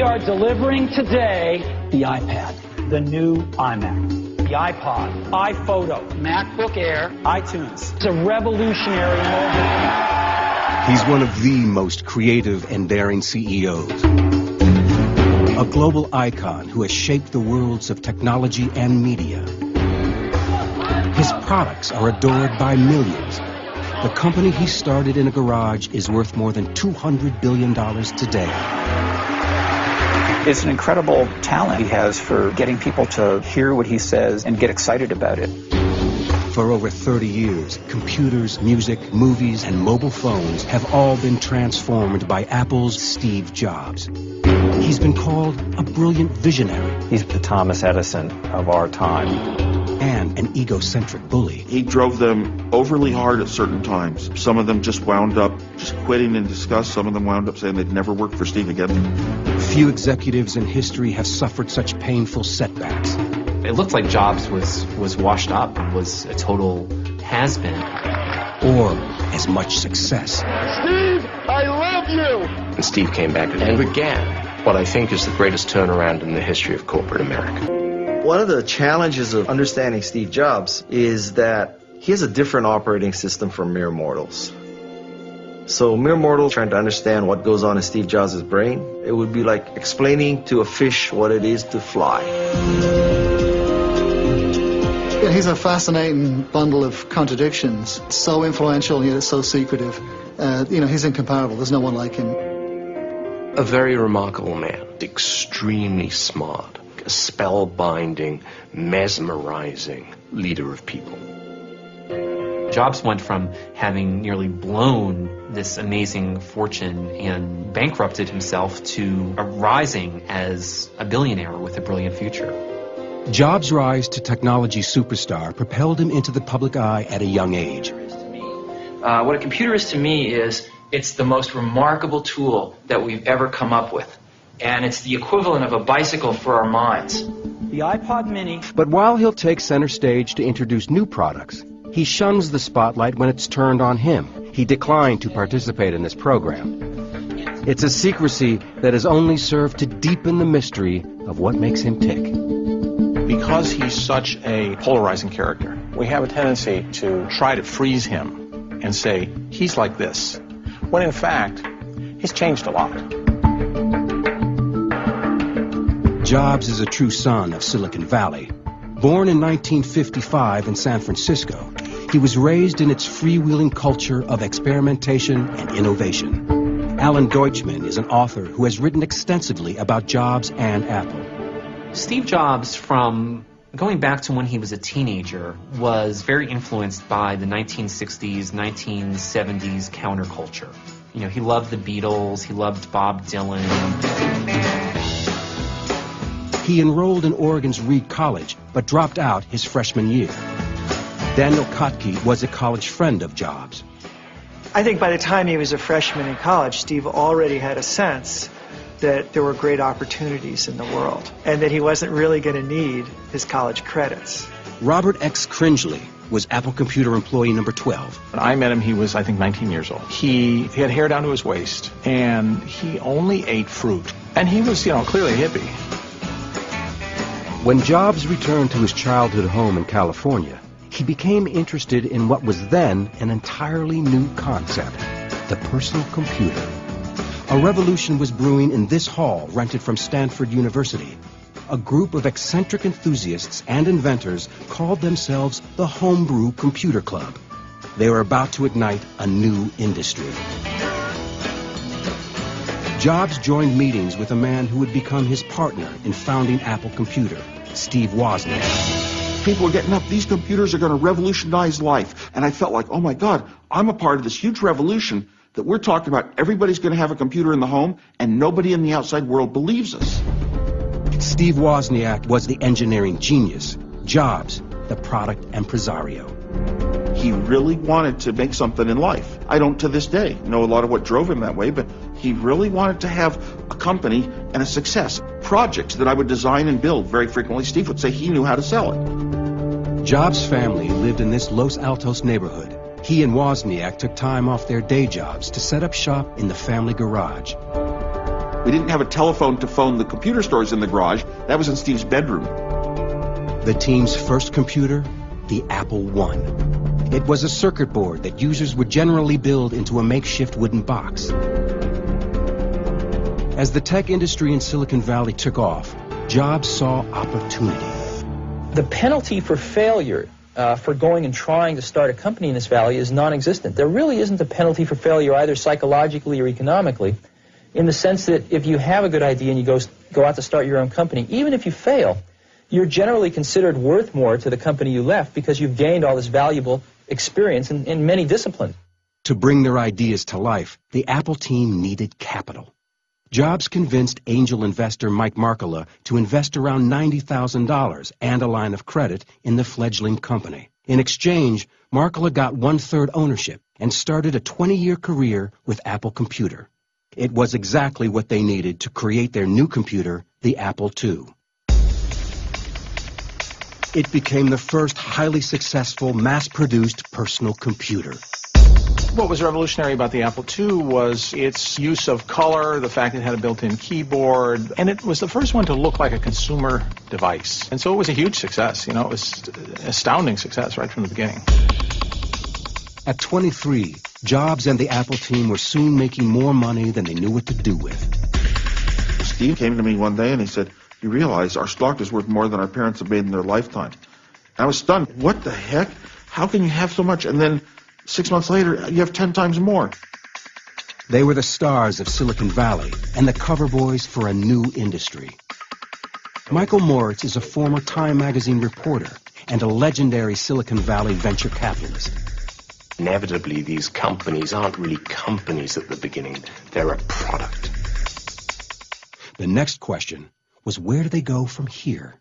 We are delivering today the iPad, the new iMac, the iPod, iPhoto, MacBook Air, iTunes. It's a revolutionary moment. He's one of the most creative and daring CEOs. A global icon who has shaped the worlds of technology and media. His products are adored by millions. The company he started in a garage is worth more than $200 billion today. It's an incredible talent he has for getting people to hear what he says and get excited about it. For over 30 years, computers, music, movies, and mobile phones have all been transformed by Apple's Steve Jobs. He's been called a brilliant visionary. He's the Thomas Edison of our time. And an egocentric bully. He drove them overly hard at certain times. Some of them just wound up just quitting in disgust. Some of them wound up saying they'd never work for Steve again. Few executives in history have suffered such painful setbacks. It looked like Jobs was washed up and was a total has-been. Or as much success. Steve, I love you! And Steve came back and began what I think is the greatest turnaround in the history of corporate America. One of the challenges of understanding Steve Jobs is that he has a different operating system from mere mortals. So mere mortals trying to understand what goes on in Steve Jobs' brain, it would be like explaining to a fish what it is to fly. Yeah, he's a fascinating bundle of contradictions. So influential, yet so secretive. He's incomparable. There's no one like him. A very remarkable man, extremely smart, a spellbinding, mesmerizing leader of people. Jobs went from having nearly blown this amazing fortune and bankrupted himself to rising as a billionaire with a brilliant future. Jobs' rise to technology superstar propelled him into the public eye at a young age. What a computer is to me is it's the most remarkable tool that we've ever come up with. And it's the equivalent of a bicycle for our minds. The iPod Mini. But while he'll take center stage to introduce new products, he shuns the spotlight when it's turned on him. He declined to participate in this program. It's a secrecy that has only served to deepen the mystery of what makes him tick. Because he's such a polarizing character, we have a tendency to try to freeze him and say, he's like this, when in fact, he's changed a lot. Jobs is a true son of Silicon Valley. Born in 1955 in San Francisco, he was raised in its freewheeling culture of experimentation and innovation. Alan Deutschman is an author who has written extensively about Jobs and Apple. Steve Jobs, from going back to when he was a teenager, was very influenced by the 1960s, 1970s counterculture. He loved the Beatles, he loved Bob Dylan. He enrolled in Oregon's Reed College, but dropped out his freshman year. Daniel Kotke was a college friend of Jobs. I think by the time he was a freshman in college, Steve already had a sense that there were great opportunities in the world, and that he wasn't really going to need his college credits. Robert X. Cringely was Apple Computer employee number 12. When I met him, he was, I think, 19 years old. He had hair down to his waist, and he only ate fruit. And he was, clearly a hippie. When Jobs returned to his childhood home in California, he became interested in what was then an entirely new concept, the personal computer. A revolution was brewing in this hall rented from Stanford University. A group of eccentric enthusiasts and inventors called themselves the Homebrew Computer Club. They were about to ignite a new industry. Jobs joined meetings with a man who would become his partner in founding Apple Computer, Steve Wozniak. People were getting up, these computers are going to revolutionize life. And I felt like, oh my God, I'm a part of this huge revolution that we're talking about. Everybody's going to have a computer in the home, and nobody in the outside world believes us. Steve Wozniak was the engineering genius, Jobs, the product impresario. He really wanted to make something in life. I don't, to this day, know a lot of what drove him that way, but he really wanted to have a company and a success. Projects that I would design and build very frequently, Steve would say he knew how to sell it. Jobs' family lived in this Los Altos neighborhood. He and Wozniak took time off their day jobs to set up shop in the family garage. We didn't have a telephone to phone the computer stores in the garage. That was in Steve's bedroom. The team's first computer, the Apple I. It was a circuit board that users would generally build into a makeshift wooden box. As the tech industry in Silicon Valley took off, Jobs saw opportunity. The penalty for failure for going and trying to start a company in this valley is non-existent. There really isn't a penalty for failure either psychologically or economically, in the sense that if you have a good idea and you go out to start your own company, even if you fail, you're generally considered worth more to the company you left because you've gained all this valuable experience in many disciplines. To bring their ideas to life, the Apple team needed capital. Jobs convinced angel investor Mike Markkula to invest around $90,000 and a line of credit in the fledgling company. In exchange, Markkula got 1/3 ownership and started a 20-year career with Apple Computer. It was exactly what they needed to create their new computer, the Apple II. It became the first highly successful, mass-produced personal computer. What was revolutionary about the Apple II was its use of color, the fact it had a built-in keyboard, and it was the first one to look like a consumer device. And so it was a huge success. You know, it was an astounding success right from the beginning. At 23, Jobs and the Apple team were soon making more money than they knew what to do with. Steve came to me one day and he said, "You realize our stock is worth more than our parents have made in their lifetime." I was stunned. What the heck? How can you have so much? And then 6 months later, you have 10 times more. They were the stars of Silicon Valley and the cover boys for a new industry. Michael Moritz is a former Time magazine reporter and a legendary Silicon Valley venture capitalist. Inevitably, these companies aren't really companies at the beginning. They're a product. The next question was, where do they go from here?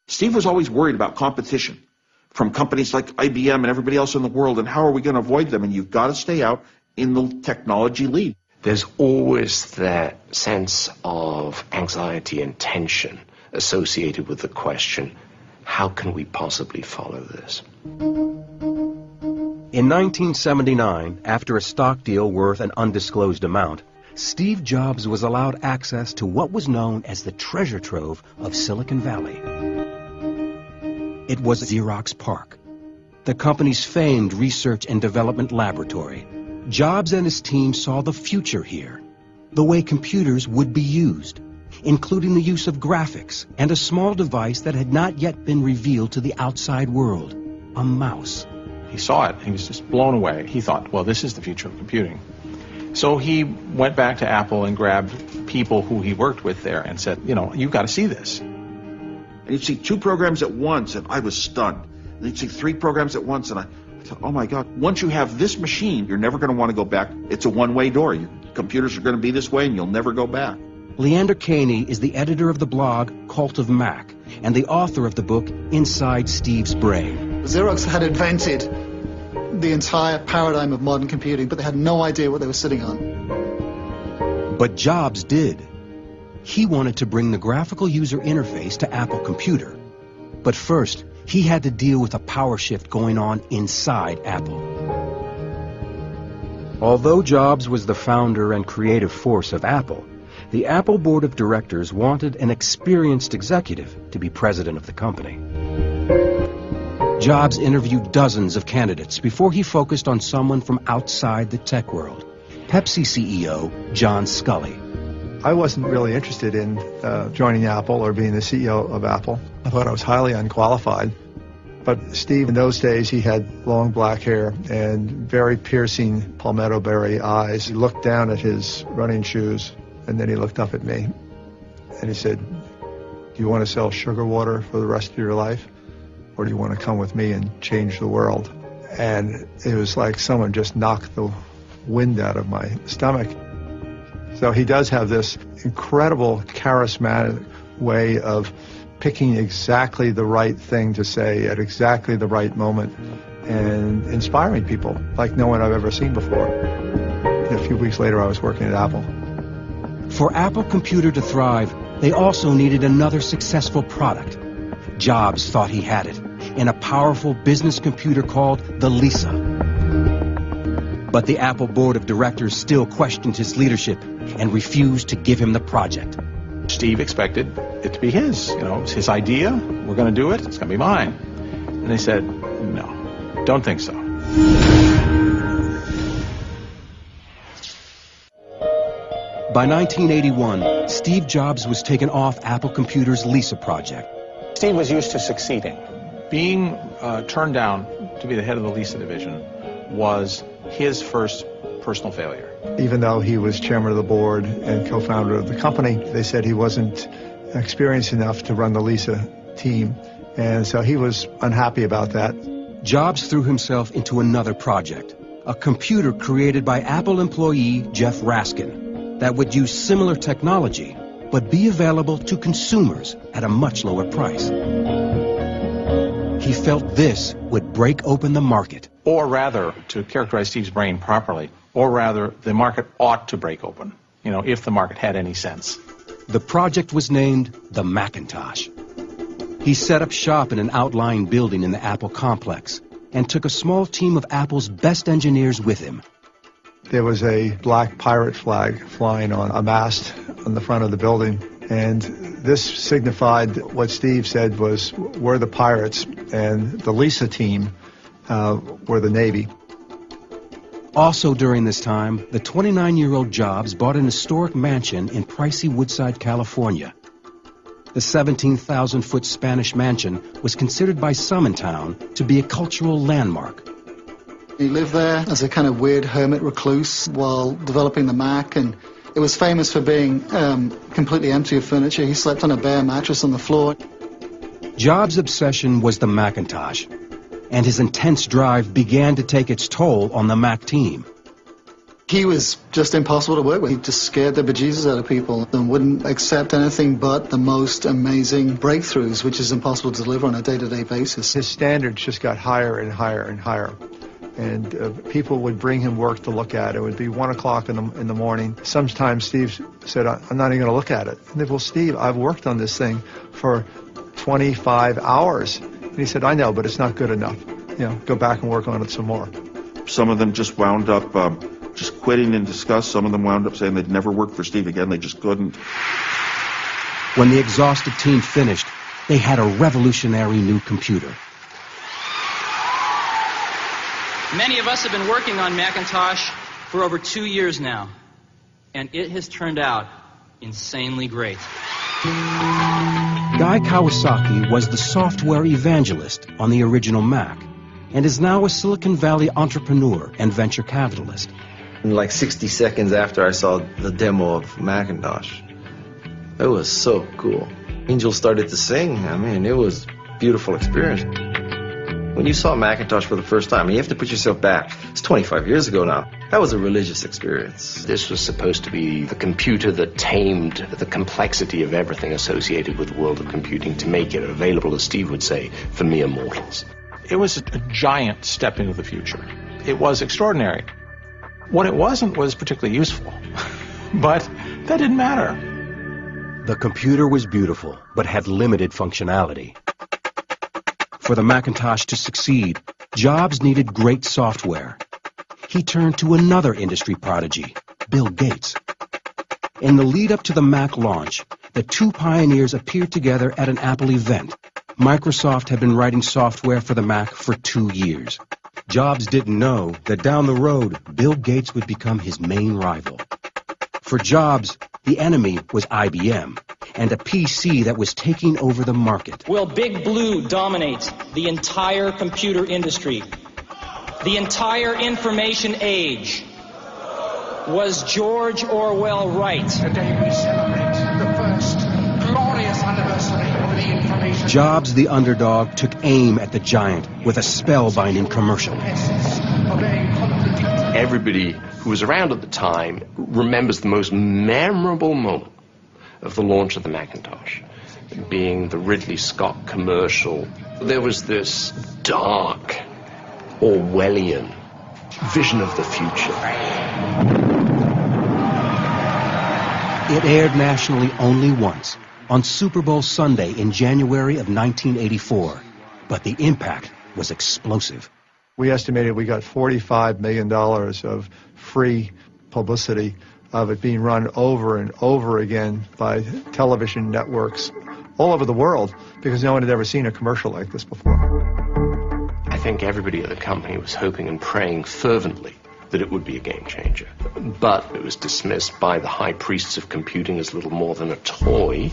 Steve was always worried about competition from companies like IBM and everybody else in the world, and how are we going to avoid them? And you've got to stay out in the technology lead. There's always that sense of anxiety and tension associated with the question, how can we possibly follow this? In 1979, after a stock deal worth an undisclosed amount, Steve Jobs was allowed access to what was known as the treasure trove of Silicon Valley. It was Xerox PARC, the company's famed research and development laboratory. Jobs and his team saw the future here, the way computers would be used, including the use of graphics and a small device that had not yet been revealed to the outside world, a mouse. He saw it. He was just blown away. He thought, well, this is the future of computing. So he went back to Apple and grabbed people who he worked with there and said, you know, you've got to see this. And you'd see 2 programs at once, and I was stunned. And you'd see 3 programs at once, and I thought, oh my God, once you have this machine, you're never going to want to go back. It's a one-way door. Your computers are going to be this way, and you'll never go back. Leander Caney is the editor of the blog Cult of Mac and the author of the book Inside Steve's Brain. Xerox had invented the entire paradigm of modern computing, but they had no idea what they were sitting on. But Jobs did. He wanted to bring the graphical user interface to Apple Computer. But first, he had to deal with a power shift going on inside Apple. Although Jobs was the founder and creative force of Apple, the Apple board of directors wanted an experienced executive to be president of the company. Jobs interviewed dozens of candidates before he focused on someone from outside the tech world, Pepsi CEO John Sculley. I wasn't really interested in joining Apple or being the CEO of Apple. I thought I was highly unqualified. But Steve, in those days, he had long black hair and very piercing palmetto berry eyes. He looked down at his running shoes, and then he looked up at me. And he said, "Do you want to sell sugar water for the rest of your life? Or do you want to come with me and change the world?" And it was like someone just knocked the wind out of my stomach. So he does have this incredible charismatic way of picking exactly the right thing to say at exactly the right moment and inspiring people like no one I've ever seen before. And a few weeks later, I was working at Apple. For Apple Computer to thrive, they also needed another successful product. Jobs thought he had it in a powerful business computer called the Lisa. But the Apple board of directors still questioned his leadership and refused to give him the project. Steve expected it to be his. You know, it's his idea. We're going to do it. It's going to be mine. And they said, no, don't think so. By 1981, Steve Jobs was taken off Apple Computer's Lisa project. Steve was used to succeeding. Being turned down to be the head of the Lisa division was his first personal failure. Even though he was chairman of the board and co-founder of the company, they said he wasn't experienced enough to run the Lisa team, and so he was unhappy about that. Jobs threw himself into another project, a computer created by Apple employee Jeff Raskin that would use similar technology but be available to consumers at a much lower price. He felt this would break open the market. Or rather, to characterize Steve's brain properly, or rather, the market ought to break open, you know, if the market had any sense. The project was named the Macintosh. He set up shop in an outlying building in the Apple complex and took a small team of Apple's best engineers with him. There was a black pirate flag flying on a mast on the front of the building, and this signified what Steve said was, we're the pirates, and the Lisa team were the Navy. Also during this time, the 29-year-old Jobs bought an historic mansion in pricey Woodside, California. The 17,000-foot Spanish mansion was considered by some in town to be a cultural landmark. He lived there as a kind of weird hermit recluse while developing the Mac, and it was famous for being completely empty of furniture. He slept on a bare mattress on the floor. Jobs' obsession was the Macintosh, and his intense drive began to take its toll on the Mac team. He was just impossible to work with. He just scared the bejesus out of people and wouldn't accept anything but the most amazing breakthroughs, which is impossible to deliver on a day-to-day basis. His standards just got higher and higher and higher. And people would bring him work to look at. It would be 1 o'clock in the morning. Sometimes Steve said, I'm not even going to look at it. And they, well, Steve, I've worked on this thing for 25 hours. And he said, I know, but it's not good enough. You know, go back and work on it some more. Some of them just wound up just quitting in disgust. Some of them wound up saying they'd never work for Steve again. They just couldn't. When the exhausted team finished, they had a revolutionary new computer. Many of us have been working on Macintosh for over 2 years now, and it has turned out insanely great. Guy Kawasaki was the software evangelist on the original Mac and is now a Silicon Valley entrepreneur and venture capitalist. Like 60 seconds after I saw the demo of Macintosh, it was so cool. Angels started to sing. I mean, it was a beautiful experience. When you saw Macintosh for the first time, you have to put yourself back. It's 25 years ago now. That was a religious experience. This was supposed to be the computer that tamed the complexity of everything associated with the world of computing to make it available, as Steve would say, for mere mortals. It was a giant step into the future. It was extraordinary. What it wasn't was particularly useful, but that didn't matter. The computer was beautiful, but had limited functionality. For the Macintosh to succeed, Jobs needed great software. He turned to another industry prodigy, Bill Gates. In the lead-up to the Mac launch, the two pioneers appeared together at an Apple event. Microsoft had been writing software for the Mac for 2 years. Jobs didn't know that down the road, Bill Gates would become his main rival. For Jobs, the enemy was IBM, and a PC that was taking over the market. Will Big Blue dominate the entire computer industry? The entire information age? Was George Orwell right? Today we celebrate the first glorious anniversary of the information. Jobs, the underdog, took aim at the giant with a spellbinding commercial. Everybody who was around at the time remembers the most memorable moment of the launch of the Macintosh, being the Ridley Scott commercial. There was this dark, Orwellian vision of the future. It aired nationally only once, on Super Bowl Sunday in January of 1984, but the impact was explosive. We estimated we got $45 million of free publicity of it being run over and over again by television networks all over the world because no one had ever seen a commercial like this before. I think everybody at the company was hoping and praying fervently that it would be a game changer. But it was dismissed by the high priests of computing as little more than a toy.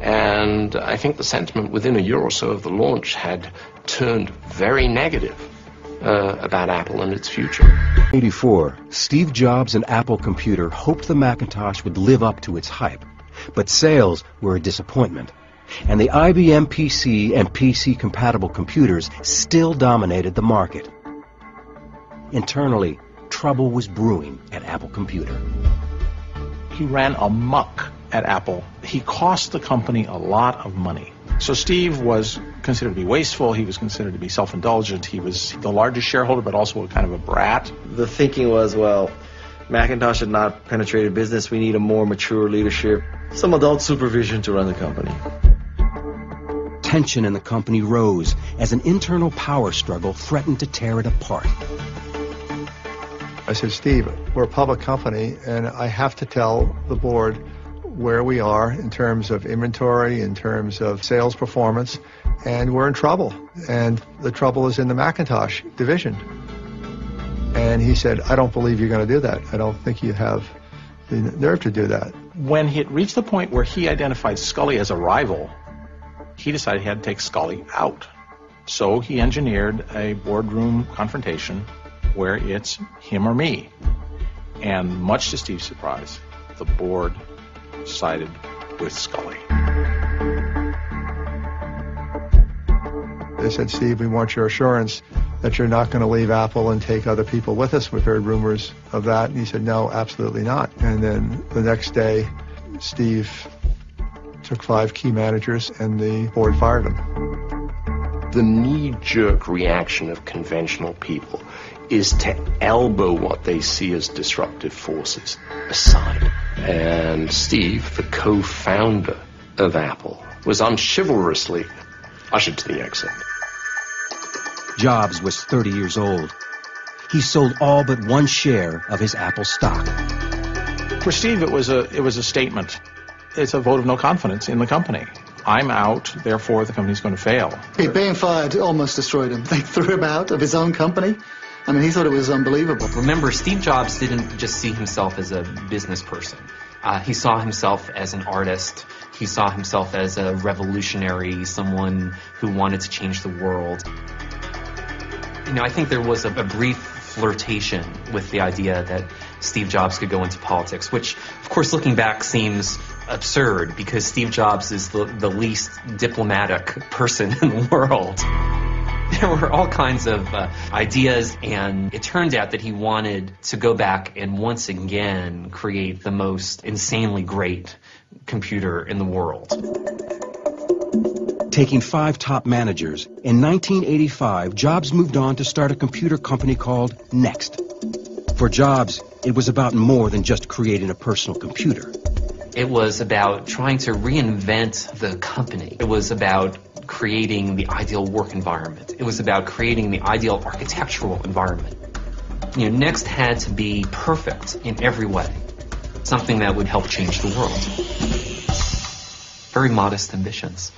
And I think the sentiment within a year or so of the launch had turned very negative about Apple and its future. In 1984, Steve Jobs and Apple Computer hoped the Macintosh would live up to its hype. But sales were a disappointment. And the IBM PC and PC-compatible computers still dominated the market. Internally, trouble was brewing at Apple Computer. He ran amok at Apple. He cost the company a lot of money. So Steve was considered to be wasteful. He was considered to be self-indulgent. He was the largest shareholder, but also kind of a brat. The thinking was, well, Macintosh had not penetrated business. We need a more mature leadership, some adult supervision to run the company. Tension in the company rose as an internal power struggle threatened to tear it apart. I said, Steve, we're a public company, and I have to tell the board where we are in terms of inventory, in terms of sales performance, and we're in trouble. And the trouble is in the Macintosh division. And he said, I don't believe you're going to do that. I don't think you have the nerve to do that. When he had reached the point where he identified Scully as a rival, he decided he had to take Scully out. So he engineered a boardroom confrontation where it's him or me. And much to Steve's surprise, the board sided with Scully. They said, Steve, we want your assurance that you're not going to leave Apple and take other people with us. We've heard rumors of that. And he said, no, absolutely not. And then the next day, Steve took 5 key managers and the board fired him. The knee-jerk reaction of conventional people is to elbow what they see as disruptive forces aside. And Steve, the co-founder of Apple, was unchivalrously ushered to the exit. Jobs was 30 years old. He sold all but 1 share of his Apple stock. For Steve, it was a statement. It's a vote of no confidence in the company. I'm out, therefore the company's going to fail. Being fired almost destroyed him. They threw him out of his own company. I mean, he thought it was unbelievable. Remember, Steve Jobs didn't just see himself as a business person. He saw himself as an artist. He saw himself as a revolutionary, someone who wanted to change the world. You know, I think there was a brief flirtation with the idea that Steve Jobs could go into politics, which, of course, looking back seems absurd because Steve Jobs is the least diplomatic person in the world. There were all kinds of ideas, and it turned out that he wanted to go back and once again create the most insanely great computer in the world. Taking 5 top managers, in 1985, Jobs moved on to start a computer company called Next. For Jobs, it was about more than just creating a personal computer. It was about trying to reinvent the company. It was about creating the ideal work environment. It was about creating the ideal architectural environment. You know, Next had to be perfect in every way, something that would help change the world. Very modest ambitions.